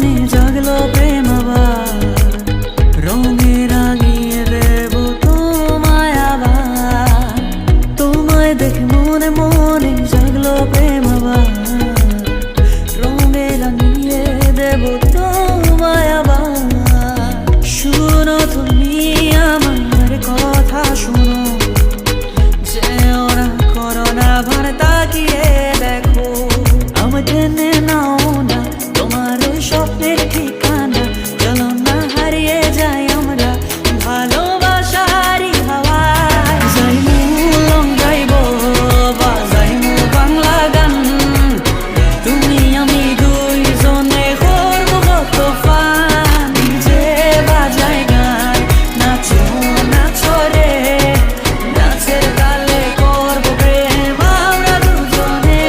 মনে জাগলো প্রেম আবার, রঙে রাঙিয়ে দেব তোমায় আবার। তোমায় দেখে মনে মনে জাগলো প্রেম আবার, রঙে রাঙিয়ে দেব তোমায় আবার। শুনো তুমি আমার কথা শুনো, যে ওরা করো না ভার তাকিয়ে দেখো। আমায় টেনে নাও না তোমার ওই স্বপ্নের ঠিকানা, চলো না হারিয়ে যাই আমরা ভালোবাসারই হাওয়ায়। যাইমু লং যাইব বাজাইমু বাংলা গান, তুমি আমি দুইজনে করবো কত ফান। যে বাজায় গান নাচো নাচো রে, নাচের তালে করবো প্রেম আমরা দুজনে।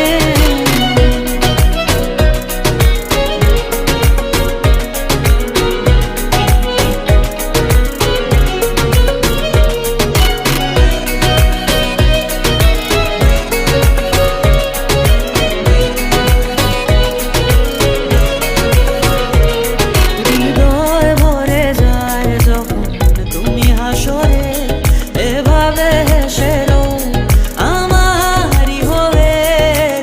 হৃদয় ভরে যায় যখন তুমি হাসো রে, এভাবে হেসে রো আমারই হবে।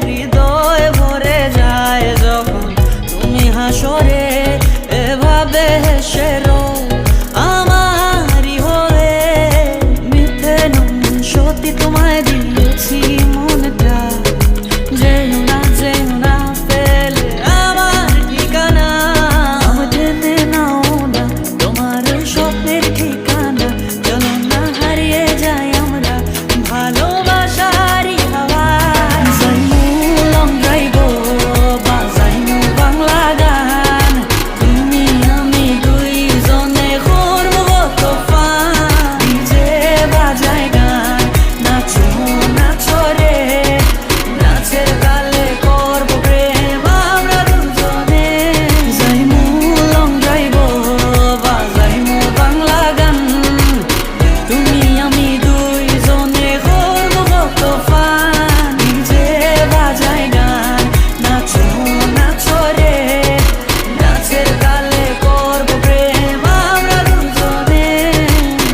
হৃদয় ভরে যায় যখন তুমি হাসো রে, এভাবে হেসে রো।